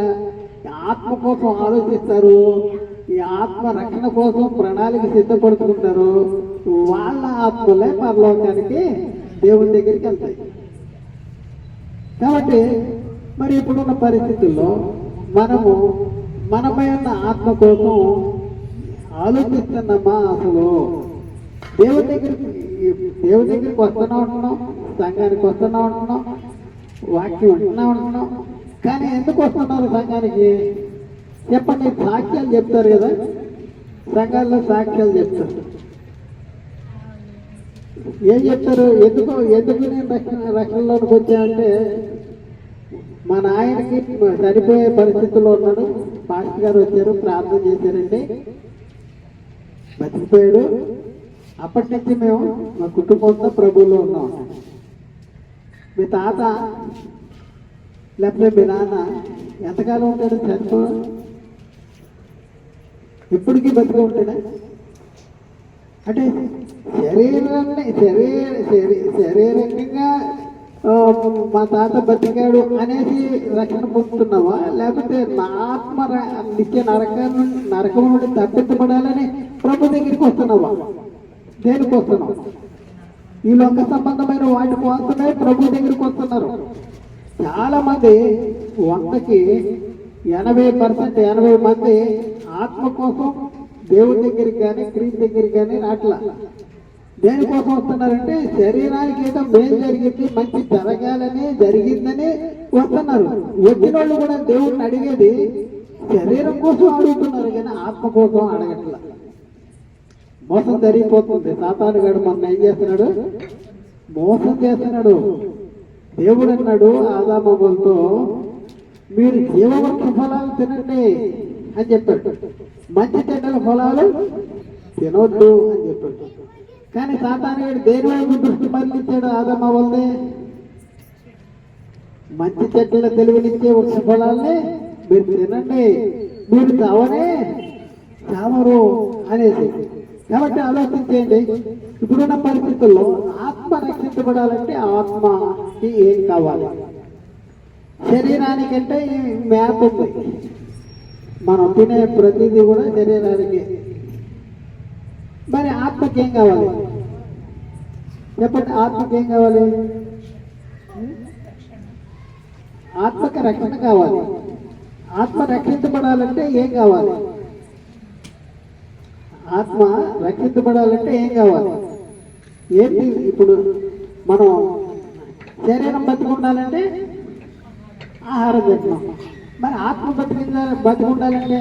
ఆత్మ కోసం ఆలోచిస్తారు, ఈ ఆత్మ రక్షణ కోసం ప్రణాళిక సిద్ధపడుతుంటారు, వాళ్ళ ఆత్మలే పరలోకానికి దేవుని దగ్గరికి వెళ్తాయి. కాబట్టి మరి ఇప్పుడున్న పరిస్థితుల్లో మనపై ఉన్న ఆత్మ కోసం ఆలోచిస్తున్నామా? అసలు దేవుని దగ్గరికి వస్తూనే ఉంటున్నాం, సంఘానికి వస్తూనే ఉంటున్నాం, వాక్యం వింటూనే ఉంటున్నాం. కానీ ఎందుకు వస్తున్నారు సంఘానికి? చెప్పండి. సాక్ష్యాలు చెప్తారు కదా, సంఘాల్లో సాక్ష్యాలు చెప్తారు. ఏం చెప్తారు? ఎందుకు నేను రక్షణలోకి వచ్చానంటే, మా నాయనకి సరిపోయే పరిస్థితుల్లో ఉన్నాడు, పాస్టర్ గారు వచ్చారు, ప్రార్థన చేశారండి, బతికిపోయాడు. అప్పటి నుంచి మేము మా కుటుంబంతో ప్రభువులో ఉన్నాం. మీ తాత లేకపోతే మీ నాన్న ఎంతకాలం ఉంటాడు? చనిపో ఇప్పటికీ బతికి ఉంటాడా? అంటే శారీరకంగా మా తాత బతికాడు అనేసి రక్షణ పొందుతున్నావా? లేకపోతే నా ఆత్మ నిత్య నరకం నుండి తప్పించబడాలని ప్రభు దగ్గరికి వస్తున్నావా? దేనికి వస్తున్నావు? ఈ లోక సంబంధమైన వాటి కోసమే ప్రభు దగ్గరికి వస్తున్నారు. చాలా మంది 100కి 80% మంది ఆత్మ కోసం దేవుడి దగ్గరికి కానీ క్రీస్తు దగ్గరికి కానీ రాట్లా. దేనికోసం వస్తున్నారంటే శరీరానికి ఏదో మేలు జరిగింది, మంచి జరగాలని జరిగిందని వస్తున్నారు. వచ్చిన వాళ్ళు కూడా దేవుడిని అడిగేది శరీరం కోసం అడుగుతున్నారు కానీ ఆత్మ కోసం అడగట్లా. మోసం జరిగిపోతుంది. సాతాను గారు మొన్న ఏం చేస్తున్నాడు? మోసం చేస్తున్నాడు. దేవుడు అన్నాడు ఆదామవ్వలతో, మీరు జీవవృక్ష ఫలాలు తినండి అని చెప్పాడు, మంచి చెడ్డల ఫలాలు తినొద్దు అని చెప్పాడు. కానీ సాతాను గారు దేని వైపు దృష్టి మళ్ళించాడు? ఆదామవ్వలనే మంచి చెడ్డల తెలివినిచ్చే వృక్ష ఫలాల్ని మీరు తినండి, మీరు చావరు అనేసి. కాబట్టి ఆలోచించేయండి, ఇప్పుడున్న పరిస్థితుల్లో ఆత్మ రక్షించబడాలంటే ఆత్మకి ఏం కావాలి? శరీరానికంటే మేత ఉంది. మనం తినే ప్రతిదీ కూడా శరీరానికి. మరి ఆత్మకి ఏం కావాలి? చెప్పండి. ఆత్మకి ఏం కావాలి? ఆత్మకి రక్షణ కావాలి. ఆత్మ రక్షించబడాలంటే ఏం కావాలి? ఆత్మ రక్షించబడాలంటే ఏం కావాలి? ఏంటి? ఇప్పుడు మనం శరీరం బతికుండాలంటే ఆహారం తింటున్నాం. మరి ఆత్మ బతికుండాలంటే,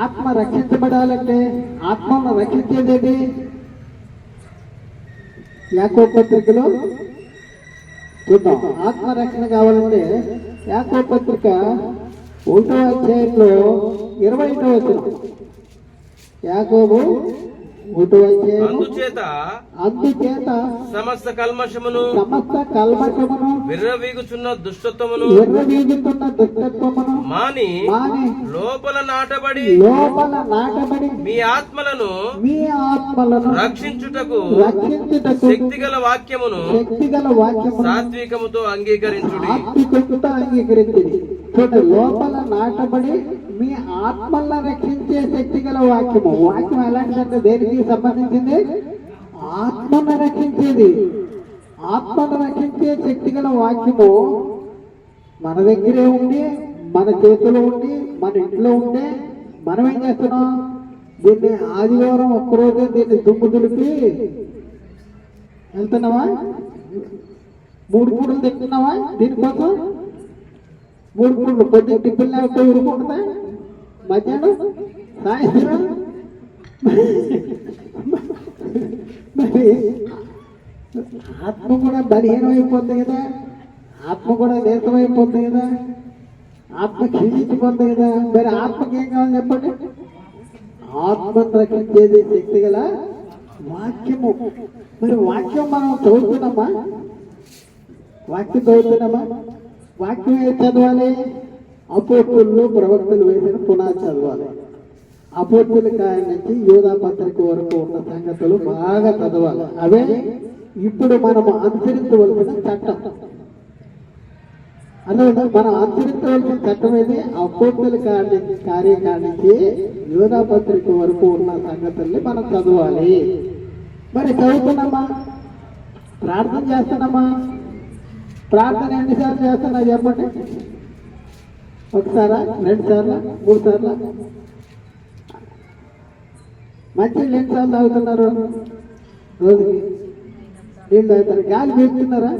ఆత్మ రక్షించబడాలంటే, ఆత్మను రక్షించేది యాకోబు పత్రికలో చూద్దాం. ఆత్మరక్షణ కావాలంటే యాకోబు పత్రిక 1వ అధ్యాయంలో 21వ వచనం. యాకోబు 1వ అధ్యాయం. అందుచేత సమస్త కల్మషమును విర్రవీగుచున్న దుష్టత్వమును మాని లోపల నాటబడి మీ ఆత్మలను రక్షించుటకు శక్తిగల వాక్యమును సాత్వికముతో అంగీకరించుడి. చూడండి, లోపల నాటబడి మీ ఆత్మలను రక్షించే శక్తి గల వాక్యము. వాక్యం ఎలాంటిదంటే దేనికి సంబంధించింది? ఆత్మను రక్షించేది. ఆత్మను రక్షించే శక్తి గల వాక్యము మన దగ్గరే ఉండి, మన చేతిలో ఉండి, మన ఇంట్లో ఉంటే మనం ఏం చేస్తున్నాం? దీన్ని ఆదివారం ఒక్కరోజే దీన్ని దుమ్ము దులిపి వెళ్తున్నావా? 3 పూటలు తింటున్నావా? దీనికోసం 3 పూటలు పొద్దున్న టిఫిన్ లేకపోతే ఊరుకుంటుందా? మధ్యాహ్నం, సాయంత్రం. మరి ఆత్మ కూడా బలహీనం అయిపోతుంది కదా, ఆత్మ కూడా నీరసం అయిపోతుంది కదా, ఆత్మ క్షీణించిపోతుంది కదా. మరి ఆత్మకి ఏం కావాలి చెప్పండి? ఆత్మను రక్షించేది శక్తి గల వాక్యము. మరి వాక్యం మనం చదువుతున్నామా? వాక్యం చదువుతున్నామా? వాక్యం ఏం చదవాలి? అపోస్తులు ప్రవక్తలు వేసిన పునాది చదవాలి. అపోస్తుల కాలం నుంచి యోధా పత్రిక వరకు ఉన్న సంగతులు బాగా చదవాలి. అవే ఇప్పుడు మనం అనుసరించవలసిన చట్టం. అదే మనం అనుసరించవలసిన చట్టం ఏది? అపోస్తుల కార్యకాలం నుంచి యోధా పత్రిక వరకు ఉన్న సంగతుల్ని మనం చదవాలి. మరి చదువుతున్నామా? ప్రార్థన చేస్తున్నామా? ప్రార్థన ఎన్నిసార్లు చేస్తున్నా చెప్పండి? 1 సారా, 2 సార్లా, 3 సార్లా? మంచి ఎన్నిసార్లు తాగుతున్నారు రోజుకి? నీళ్ళు తాగుతారు. గాలి పీల్చుతున్నారా?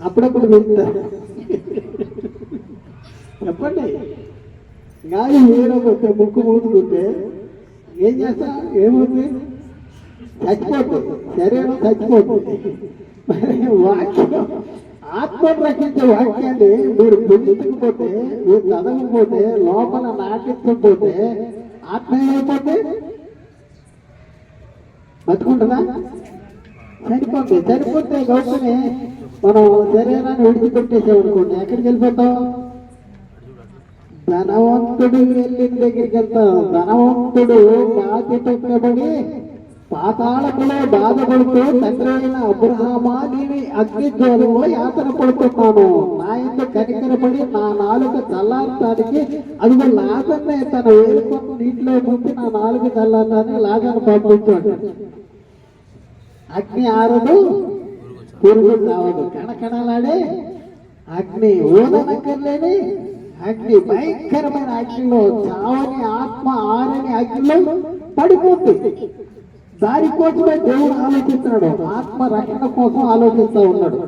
అప్పుడప్పుడు పీల్చుతారు. చెప్పండి. గాలి వేయకపోతే ముక్కు మూసుకుంటే ఏం చేస్తా? ఏమవుతుంది? చచ్చిపోతుంది, శరీరం చచ్చిపోతుంది. మరి వాక్యం, ఆత్మను రక్షించే వాక్యాన్ని మీరు పొందుతుకపోతే, మీరు చదవకపోతే, లోపల నాటించకపోతే ఆత్మ ఏమైపోతే బతుకుంటుందా? చనిపోతే గౌతమే మనం శరీరాన్ని విడిచిపెట్టేసామనుకోండి, ఎక్కడికి వెళ్ళిపోతాం? ధనవంతుడు వెళ్ళిన దగ్గరికి వెళ్తాం. ధనవంతుడు బాధ్యతబడి పాతాళములో బాధపడుతూ తండ్రి అయిన అబ్రహామా, నేను అగ్ని జ్వాలలో యాతన పడుతున్నాను, నా ఇంట్లో కనికరపడి నా నాలుక చల్లారటానికి అదిగో లాజర్నే తన వేరుకొని నీటిలో ముంచి నా నాలుక చల్లారటానికి లాజర్ను పంపించాడు. అగ్ని ఆరదు, పురుగు చావదు, కణకణలాడే అగ్ని, ఊదనక్కర్లేని అగ్ని, భయంకరమైన అగ్నిలో చావని ఆత్మ ఆరని అగ్నిలో పడిపోతుంది. దానికోసమే దేవుడు ఆలోచిస్తున్నాడు. ఆత్మ రక్షణ కోసం ఆలోచిస్తూ ఉన్నాడు.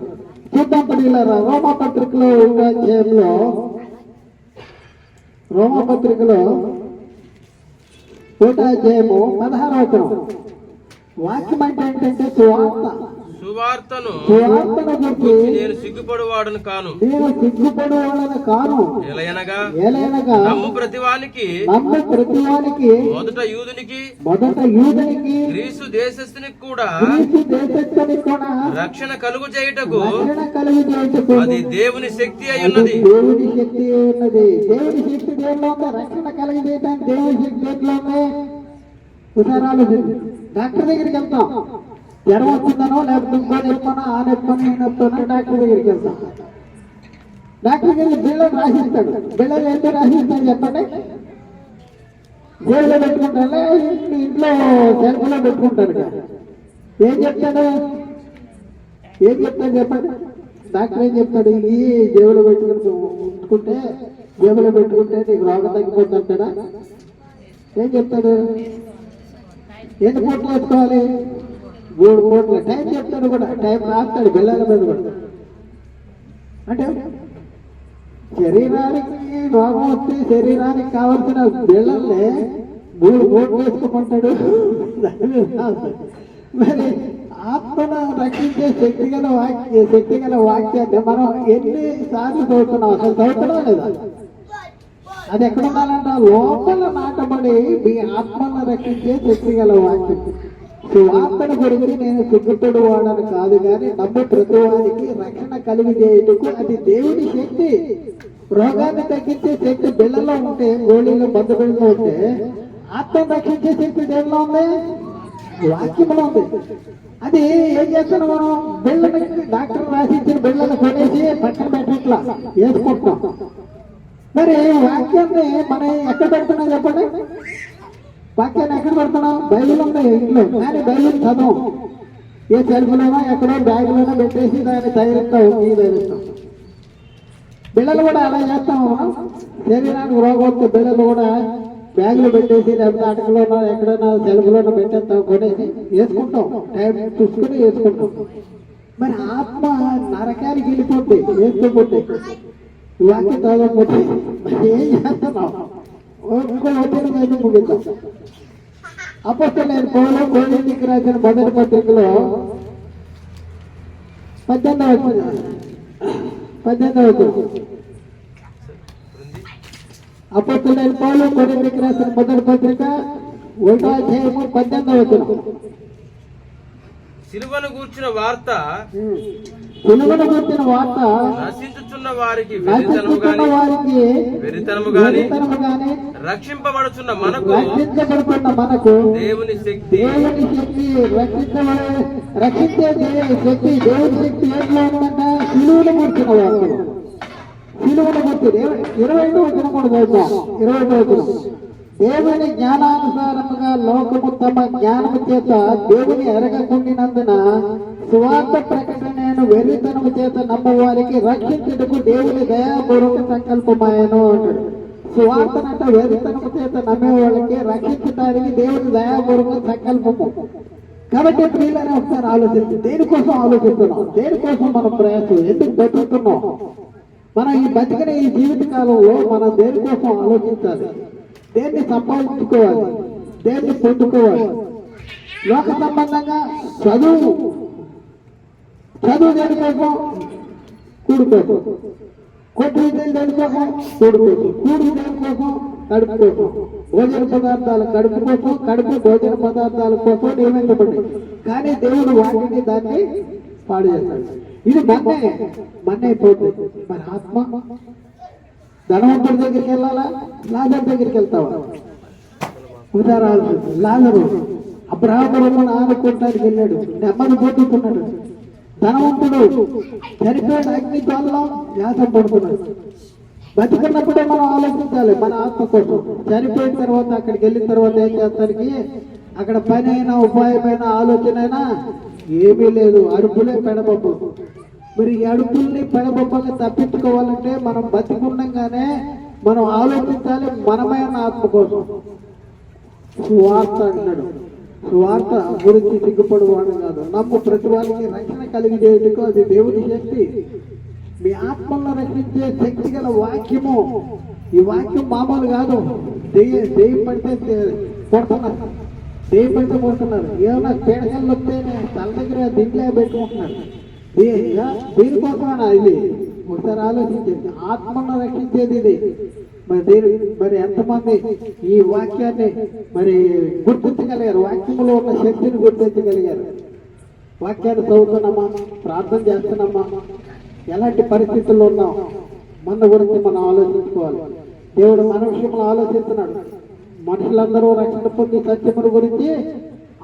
చూద్దాం పిల్లలారా, రోమపత్రికలో 1వ అధ్యాయంలో, రోమపత్రికలో 1వ అధ్యాయము 16వ వచనం. వాక్యం అంటే ఏంటంటే సువార్తను గురించి నేను సిగ్గుపడువాడను కాను. ఎలయనగా నమ్ము ప్రతివానికి మొదట యూదునికి గ్రీసు దేశస్థునికి కూడా రక్షణ కలుగు చేయుటకు అది దేవుని శక్తి అయి ఉన్నది. దేవుని శక్తి దేవుల్లో ఉంది. రక్షణ కలుగజేయడానికి దేవుని శక్తి ఎట్లా ఉంది? ఉదాహరణలు డాక్టర్ దగ్గరికి వెళ్తాం. జ్వరం వచ్చిందనో లేకపోతే ఇంకో నొప్పనో, ఆ నొప్పనో, ఈ నొప్పనో డాక్టర్ దగ్గరికి వెళ్తాం. డాక్టర్ వెళ్ళి బిళ్ళలు రాసిస్తాడు. బిళ్ళలు ఎంత రాసిస్తాడు చెప్పండి? జైల్లో పెట్టుకుంటారా? ఇంట్లో సెల్ఫ్లో పెట్టుకుంటారు. ఏం చెప్తాడు చెప్పండి? డాక్టర్ ఏం చెప్తాడు? ఈ జేబులో ఉంచుకుంటే నీకు రోగం తగ్గిపోతుంది అంటాడా? ఏం చెప్తాడు? ఎన్ని పూటలు వేసుకోవాలి? 3 పూటలు. టైం చెప్తాడు కూడా, టైం రాస్తాడు బెల్లాల మీద కూడా. అంటే శరీరానికి రోగం వస్తే శరీరానికి కావాల్సిన బిళ్ళల్ని 3 పూటలు వేసుకోమంటాడు. మరి ఆత్మను రక్షించే శక్తిగల వాక్యాన్ని మనం ఎన్నిసార్లు చదువుతున్నాం? అసలు చదువుతున్నాం లేదా? అది ఎక్కడ ఉండాలంట? లోపల నాటబడి మీ ఆత్మను రక్షించే శక్తిగల వాక్యం. సువార్తను గురించి నేను సిగ్గుపడు వాడని కాదు, కానీ నమ్ము ప్రతి వారికి రక్షణ కలిగజేయుటకు అది దేవుని శక్తి. రోగాన్ని తగ్గించే శక్తి బిళ్ళలో ఉంటే, గోళీలో మందు బిళ్ళలో ఉంటే, ఆత్మను రక్షించే శక్తి దేవులో ఉంది, వాక్యంలో ఉంది. అది ఏం చేస్తున్నాం మనం? బిళ్ళని డాక్టర్ రాసిచ్చిన బిళ్ళను కొనేసి పక్కన పెట్టట్లా వేసుకుంటున్నాం. మరి వాక్యాన్ని మనం ఎక్కడ పెడుతున్నాం చెప్పండి? వాక్యాన్ని ఎక్కడ పెడుతున్నాం? బైబిల్ ఉంది ఇంట్లో, కానీ బైబిల్ చదవం. ఏ సెల్ఫ్లోనో ఎక్కడో బ్యాగ్లోనో పెట్టేసి దాన్ని తయారిస్తాం, తయారిస్తాం. బిళ్ళలు కూడా అలా చేస్తాము మనం. శరీరానికి రోగం వస్తే బిళ్ళలు కూడా బ్యాగులు పెట్టేసి, లేకపోతే అటకలోనో ఎక్కడైనా సెల్ఫ్లోనో పెట్టేస్తాం, కొనేసి వేసుకుంటాం, టైం చూసుకుని వేసుకుంటాం. మరి ఆత్మ నరకానికి వెళ్ళిపోతే వేసుకోపోతే, వాక్యం చదవకపోతే మరి ఏం చేస్తున్నాం? ఇంకో వచ్చిన మీద ముగిద్దాం. అపొస్తలులైన పౌలు కొరింథీయులకు రాసిన మొదటి పత్రికలో 18వ వచనం. అపొస్తలులైన పౌలు కొరింథీయులకు రాసిన మొదటి పత్రిక 1వ అధ్యాయము 18వ వచనం. సిలువను గూర్చిన వార్త నశించుచున్న వారికి వెరితనము గాని రక్షింపబడుచున్న మనకు దేవుని శక్తి. రక్షించే శక్తి, దేవుని శక్తి ఏట్లో ఉందంట? సిలువను గూర్చిన వార్త. సిలువను గుర్తు 22వ వచనం కూడా చదువుతాం. 22వ వచనం. దేవుని జ్ఞానానుసారముగా లోకము తమ జ్ఞానము చేత దేవుని ఎరగకుండినందున సువార్త ప్రకటనను వెర్రితనము చేత నమ్మవారికి రక్షించుటకు దేవుని దయాపూర్వక సంకల్పమాయను అంటాడు. సువార్తనంట వెర్రితనము చేత నమ్మే వాళ్ళకి రక్షించడానికి దేవుని దయాపూర్వక సంకల్పము. కాబట్టి ప్రియులని ఒకసారి ఆలోచించి, దేనికోసం ఆలోచిస్తున్నాం? దేనికోసం మనం ప్రయాసం? ఎందుకు బతుకుతున్నాం? మనం ఈ బతికిన ఈ జీవిత కాలంలో మనం దేనికోసం ఆలోచించాలి? దేన్ని సంపాదించుకోవాలి? దేన్ని పొందుకోవాలి? లోక సంబంధంగా చదువు దేనికోసం? కూడుకోసం. కొట్టు విద్యలు దేనికోసం? కూడుకోసం. దేనికోసం? కడుపు కోసం. భోజన పదార్థాలు కడుపు కోసం, కడుపు భోజన పదార్థాల కోసం నియమించబడి, కానీ దేవుడు వాటిని దాన్ని పాడు చేస్తాడు. ఇది మన్నే అయిపోతుంది. మరి ఆత్మ ధనవంతుడి దగ్గరికి వెళ్ళాలా? లాజరు దగ్గరికి వెళ్తావా? ఉదాహరణ లాజరు అబ్రహాము ఆనుకోవడానికి వెళ్ళాడు, నెమ్మది పోతున్నాడు. ధనవంతుడు చనిపోయిన అగ్ని జ్వాలలో వ్యాసం పడుతున్నాడు. బతికున్నప్పుడే మనం ఆలోచించాలి మన ఆత్మ కోసం. చనిపోయిన తర్వాత అక్కడికి వెళ్ళిన తర్వాత ఏం చేస్తానికి? అక్కడ పని అయినా, ఉపాయమైన, ఆలోచన అయినా ఏమీ లేదు, అడుపులే పెడబొబ్బు. మరి ఈ అడుపుల్ని పెడబొబ్బల్ని తప్పించుకోవాలంటే మనం బతికుండగానే మనం ఆలోచించాలి మనమైన ఆత్మ కోసం. సువార్త అంటున్నాడు. సువార్త గురించి సిగ్గుపడువాడు కాదు, నమ్ము ప్రతి వారికి రక్షణ కలిగజేయటకు అది దేవుని శక్తి. మీ ఆత్మలను రక్షించే శక్తి గల వాక్యము. ఈ వాక్యం మామూలు కాదు. దెయ్యం పడితే కొడుతున్నారు, దెయ్యం పడితే కొడుతున్నారు. ఏమన్నా పీడకలు వస్తే తల దగ్గర దిండ్లే పెట్టుకుంటున్నారు. దీనికోసమేనా ఇది? ఒకసారి ఆలోచించండి. ఆత్మను రక్షించేది ఇది. మరి ఎంతమంది ఈ వాక్యాన్ని మరి గుర్తించగలిగారు? వాక్యంలో ఉన్న శక్తిని గుర్తించగలిగారు? వాక్యాన్ని చదువుతున్నామా? ప్రార్థన చేస్తున్నామా? ఎలాంటి పరిస్థితుల్లో ఉన్నాం? మన గురించి మనం ఆలోచించుకోవాలి. దేవుడు మన విషయంలో ఆలోచిస్తున్నాడు. మనుషులందరూ రక్షణ పొంది సత్యముల గురించి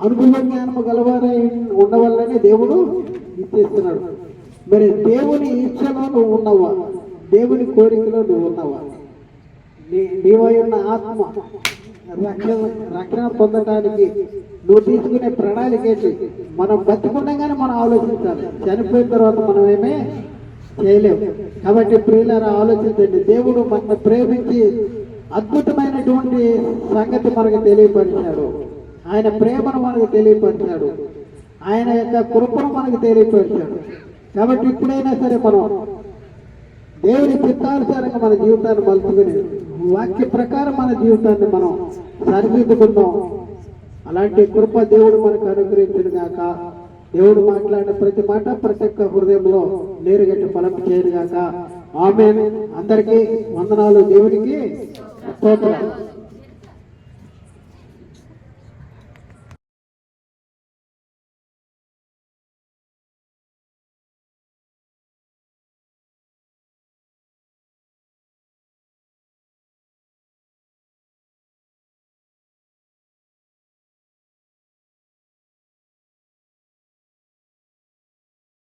అనుభవ జ్ఞానము గలవారై ఉండవాలని దేవుడు ఇచ్చేస్తున్నాడు. మరి దేవుని ఇచ్చలో నువ్వు ఉన్నవా? దేవుని కోరికలో నువ్వు ఉన్నవా? నీవై ఉన్న ఆత్మ రక్షణ పొందడానికి నువ్వు తీసుకునే ప్రణాళిక ఏంటి? మనం బతికుండగానే మనం ఆలోచించాలి. చనిపోయిన తర్వాత మనమేమే చేయలేము. కాబట్టి ప్రియులారా ఆలోచించండి, దేవుడు మనల్ని ప్రేమించి అద్భుతమైనటువంటి సంగతి మనకు తెలియపరిచాడు. ఆయన ప్రేమను మనకు తెలియపరిచాడు, ఆయన యొక్క కృపను మనకు తెలియపరిచాడు. కాబట్టి ఇప్పుడైనా సరే మనం దేవుని చిత్తానుసారంగా మన జీవితాన్ని మలుచుకుని వాక్య ప్రకారం మన జీవితాన్ని మనం సరిదిద్దుకుందాం. అలాంటి కృప దేవుడు మనకు అనుగ్రహించును గాక. దేవుడు మాట్లాడిన ప్రతి మాట ప్రతి ఒక్క హృదయంలో నీరుగట్టి ఫలం చేయను గాక. ఆమేన్. అందరికీ వందనాలు. దేవునికి స్తోత్రం.